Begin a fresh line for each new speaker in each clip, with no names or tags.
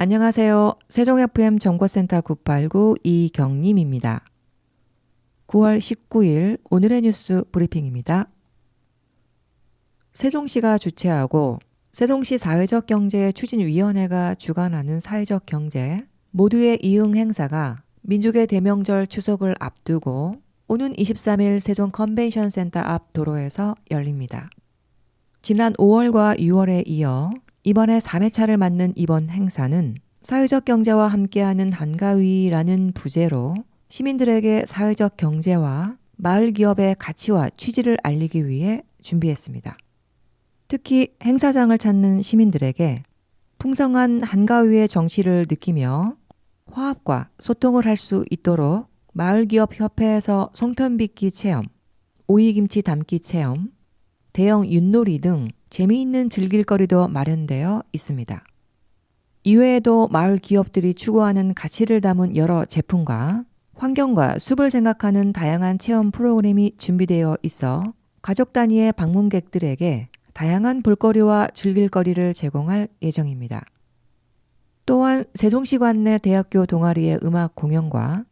안녕하세요. 세종 FM 정보센터 989 이경림입니다. 9월 19일 오늘의 뉴스 브리핑입니다. 세종시가 주최하고 세종시 사회적 경제 추진위원회가 주관하는 사회적 경제 모두의 이응 행사가 민족의 대명절 추석을 앞두고 오는 23일 세종 컨벤션 센터 앞 도로에서 열립니다. 지난 5월과 6월에 이어 이번에 3회차를 맞는 이번 행사는 사회적 경제와 함께하는 한가위라는 부제로 시민들에게 사회적 경제와 마을 기업의 가치와 취지를 알리기 위해 준비했습니다. 특히 행사장을 찾는 시민들에게 풍성한 한가위의 정취를 느끼며 화합과 소통을 할 수 있도록 마을기업협회에서 송편빚기 체험, 오이김치 담기 체험, 대형 윷놀이 등 재미있는 즐길거리도 마련되어 있습니다. 이외에도 마을 기업들이 추구하는 가치를 담은 여러 제품과 환경과 숲을 생각하는 다양한 체험 프로그램이 준비되어 있어 가족 단위의 방문객들에게 다양한 볼거리와 즐길거리를 제공할 예정입니다. 또한 세종시 관내 대학교 동아리의 음악 공연과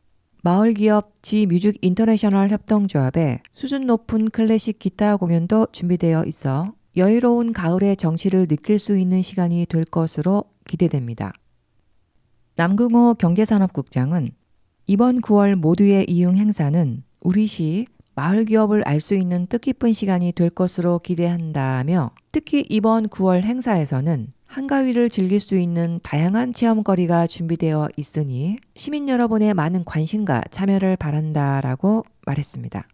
마을기업 지뮤직 인터내셔널 협동조합의 수준 높은 클래식 기타 공연도 준비되어 있어 여유로운 가을의 정취를 느낄 수 있는 시간이 될 것으로 기대됩니다. 남궁호 경제산업국장은 이번 9월 모두의 이응 행사는 우리 시 마을기업을 알 수 있는 뜻깊은 시간이 될 것으로 기대한다며 특히 이번 9월 행사에서는 한가위를 즐길 수 있는 다양한 체험거리가 준비되어 있으니 시민 여러분의 많은 관심과 참여를 바란다라고 말했습니다.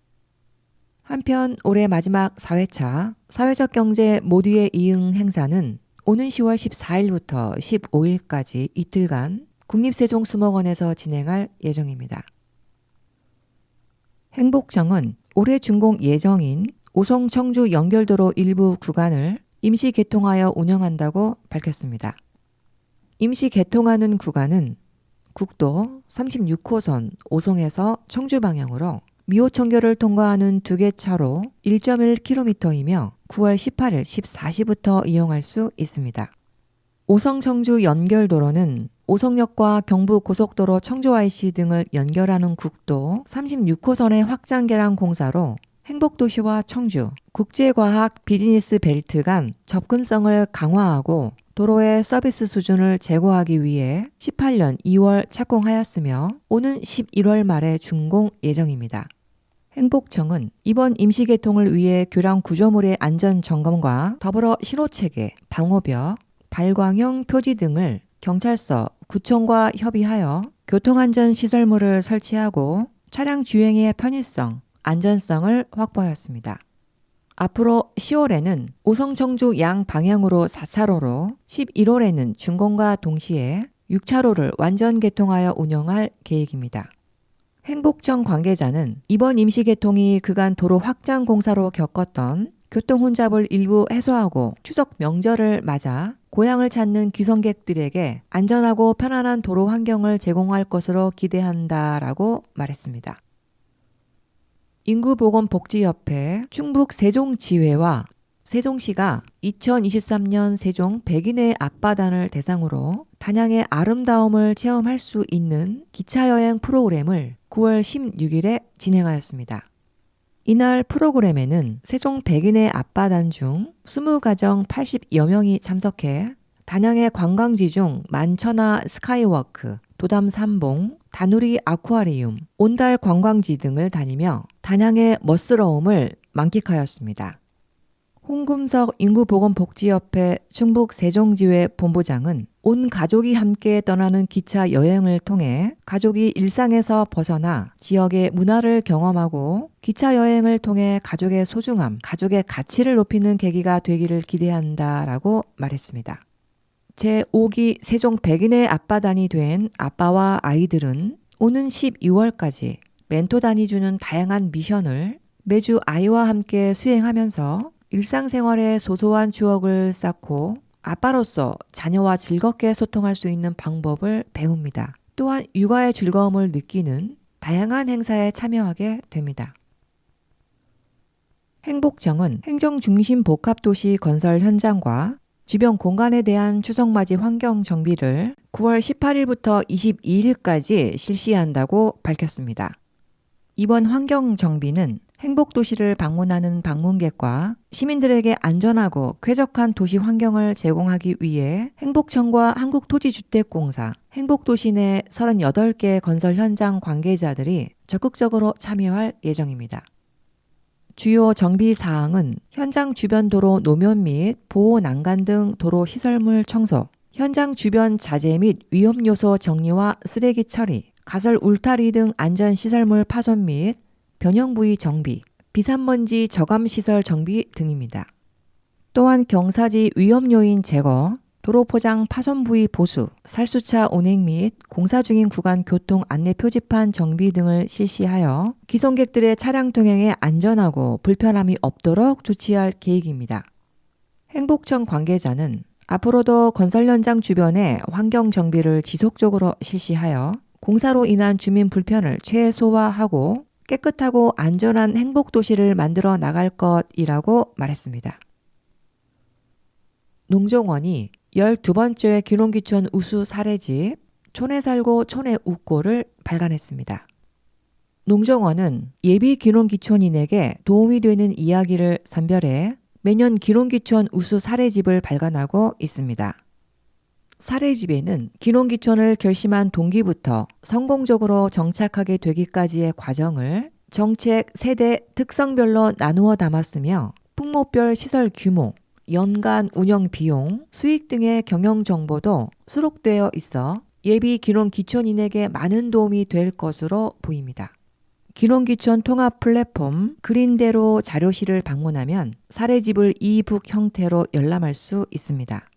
한편 올해 마지막 4회차 사회적 경제 모두의 이응 행사는 오는 10월 14일부터 15일까지 이틀간 국립세종수목원에서 진행할 예정입니다. 행복정은 올해 준공 예정인 오송 청주 연결도로 일부 구간을 임시 개통하여 운영한다고 밝혔습니다. 임시 개통하는 구간은 국도 36호선 오송에서 청주 방향으로 미호청교를 통과하는 2개 차로 1.1km이며 9월 18일 14시부터 이용할 수 있습니다. 오성 청주 연결도로는 오성역과 경부고속도로 청주 IC 등을 연결하는 국도 36호선의 확장 개량 공사로 행복도시와 청주, 국제과학 비즈니스 벨트 간 접근성을 강화하고 도로의 서비스 수준을 제고하기 위해 18년 2월 착공하였으며 오는 11월 말에 준공 예정입니다. 행복청은 이번 임시 개통을 위해 교량 구조물의 안전 점검과 더불어 신호체계, 방호벽, 발광형 표지 등을 경찰서, 구청과 협의하여 교통안전 시설물을 설치하고 차량 주행의 편의성, 안전성을 확보하였습니다. 앞으로 10월에는 오성-청주 양 방향으로 4차로로 11월에는 준공과 동시에 6차로를 완전 개통하여 운영할 계획입니다. 행복청 관계자는 이번 임시 개통이 그간 도로 확장 공사로 겪었던 교통 혼잡을 일부 해소하고 추석 명절을 맞아 고향을 찾는 귀성객들에게 안전하고 편안한 도로 환경을 제공할 것으로 기대한다라고 말했습니다. 인구보건복지협회 충북 세종지회와 세종시가 2023년 세종 백인의 앞바다를 대상으로 단양의 아름다움을 체험할 수 있는 기차여행 프로그램을 9월 16일에 진행하였습니다. 이날 프로그램에는 세종 백인의 앞바다 중 20가정 80여 명이 참석해 단양의 관광지 중 만천하 스카이워크, 도담 삼봉, 다누리 아쿠아리움, 온달 관광지 등을 다니며 단양의 멋스러움을 만끽하였습니다. 홍금석 인구보건복지협회 충북 세종지회 본부장은 온 가족이 함께 떠나는 기차 여행을 통해 가족이 일상에서 벗어나 지역의 문화를 경험하고 기차 여행을 통해 가족의 소중함, 가족의 가치를 높이는 계기가 되기를 기대한다라고 말했습니다. 제5기 세종 백인의 앞바단이 된 아빠와 아이들은 오는 12월까지 멘토단이 주는 다양한 미션을 매주 아이와 함께 수행하면서 일상생활의 소소한 추억을 쌓고 아빠로서 자녀와 즐겁게 소통할 수 있는 방법을 배웁니다. 또한 육아의 즐거움을 느끼는 다양한 행사에 참여하게 됩니다. 행복정은 행정중심 복합도시 건설 현장과 주변 공간에 대한 추석맞이 환경 정비를 9월 18일부터 22일까지 실시한다고 밝혔습니다. 이번 환경정비는 행복도시를 방문하는 방문객과 시민들에게 안전하고 쾌적한 도시 환경을 제공하기 위해 행복청과 한국토지주택공사, 행복도시 내 38개 건설 현장 관계자들이 적극적으로 참여할 예정입니다. 주요 정비 사항은 현장 주변 도로 노면 및 보호 난간 등 도로 시설물 청소, 현장 주변 자재 및 위험 요소 정리와 쓰레기 처리, 가설 울타리 등 안전시설물 파손 및 변형 부위 정비, 비산먼지 저감시설 정비 등입니다. 또한 경사지 위험 요인 제거, 도로 포장 파손 부위 보수, 살수차 운행 및 공사 중인 구간 교통 안내 표지판 정비 등을 실시하여 귀성객들의 차량 통행에 안전하고 불편함이 없도록 조치할 계획입니다. 행복청 관계자는 앞으로도 건설 현장 주변에 환경 정비를 지속적으로 실시하여 공사로 인한 주민 불편을 최소화하고 깨끗하고 안전한 행복도시를 만들어 나갈 것이라고 말했습니다. 농정원이 12번째 귀농귀촌 우수 사례집 촌에 살고 촌에 웃고를 발간했습니다. 농정원은 예비 귀농귀촌인에게 도움이 되는 이야기를 선별해 매년 귀농귀촌 우수 사례집을 발간하고 있습니다. 사례집에는 귀농귀촌을 결심한 동기부터 성공적으로 정착하게 되기까지의 과정을 정책, 세대, 특성별로 나누어 담았으며 풍목별 시설 규모, 연간 운영 비용, 수익 등의 경영 정보도 수록되어 있어 예비 귀농귀촌인에게 많은 도움이 될 것으로 보입니다. 귀농귀촌 통합 플랫폼 그린대로 자료실을 방문하면 사례집을 이북 형태로 열람할 수 있습니다.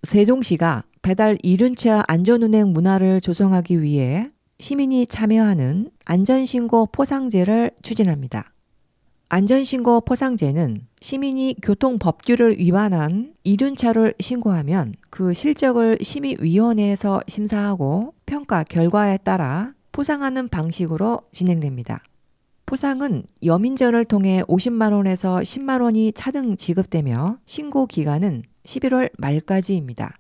세종시가 배달 이륜차 안전운행 문화를 조성하기 위해 시민이 참여하는 안전신고 포상제를 추진합니다. 안전신고 포상제는 시민이 교통법규를 위반한 이륜차를 신고하면 그 실적을 심의위원회에서 심사하고 평가 결과에 따라 포상하는 방식으로 진행됩니다. 포상은 여민전을 통해 50만 원에서 10만 원이 차등 지급되며 신고 기간은 11월 말까지입니다.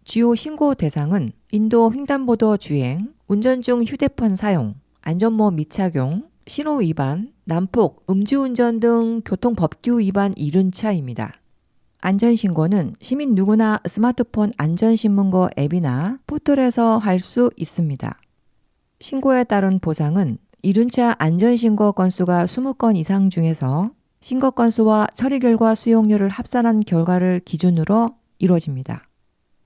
주요 신고 대상은 인도 횡단보도 주행, 운전 중 휴대폰 사용, 안전모 미착용, 신호 위반, 난폭, 음주운전 등 교통법규 위반 이륜차입니다. 안전신고는 시민 누구나 스마트폰 안전신문고 앱이나 포털에서 할 수 있습니다. 신고에 따른 보상은 이륜차 안전신고 건수가 20건 이상 중에서 신고 건수와 처리 결과 수용료를 합산한 결과를 기준으로 이루어집니다.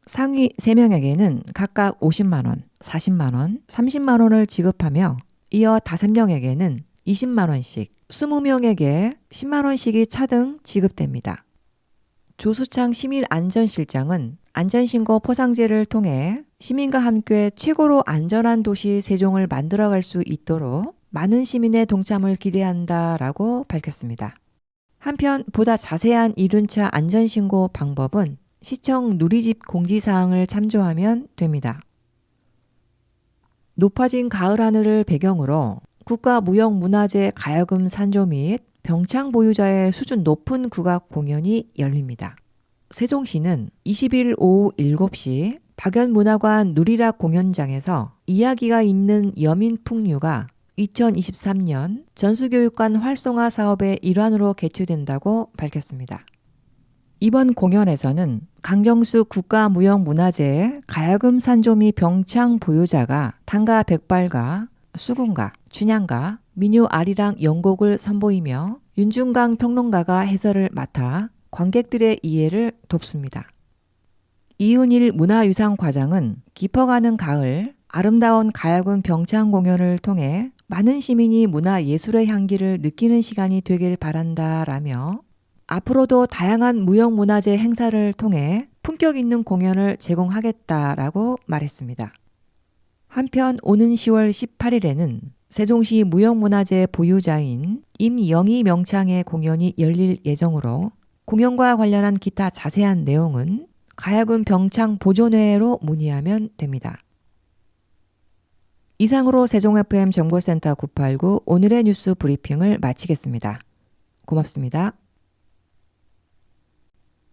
상위 3명에게는 각각 50만 원, 40만 원, 30만 원을 지급하며 이어 5명에게는 20만 원씩, 20명에게 10만 원씩이 차등 지급됩니다. 조수창 시민안전실장은 안전신고 포상제를 통해 시민과 함께 최고로 안전한 도시 세종을 만들어갈 수 있도록 많은 시민의 동참을 기대한다라고 밝혔습니다. 한편 보다 자세한 이륜차 안전신고 방법은 시청 누리집 공지사항을 참조하면 됩니다. 높아진 가을 하늘을 배경으로 국가무형문화재 가야금 산조 및 병창 보유자의 수준 높은 국악 공연이 열립니다. 세종시는 20일 오후 7시 박연문화관 누리락 공연장에서 이야기가 있는 여민풍류가 2023년 전수교육관 활성화 사업의 일환으로 개최된다고 밝혔습니다. 이번 공연에서는 강정수 국가무형문화재 가야금 산조 및 병창 보유자가 단가 백발가, 수군가, 춘향가, 민요 아리랑 연곡을 선보이며 윤중강 평론가가 해설을 맡아 관객들의 이해를 돕습니다. 이은일 문화유상과장은 깊어가는 가을, 아름다운 가야금 병창 공연을 통해 많은 시민이 문화예술의 향기를 느끼는 시간이 되길 바란다라며 앞으로도 다양한 무형문화재 행사를 통해 품격 있는 공연을 제공하겠다라고 말했습니다. 한편 오는 10월 18일에는 세종시 무형문화재 보유자인 임영희 명창의 공연이 열릴 예정으로 공연과 관련한 기타 자세한 내용은 가야금 병창 보존회로 문의하면 됩니다. 이상으로 세종FM 정보센터 989 오늘의 뉴스 브리핑을 마치겠습니다. 고맙습니다.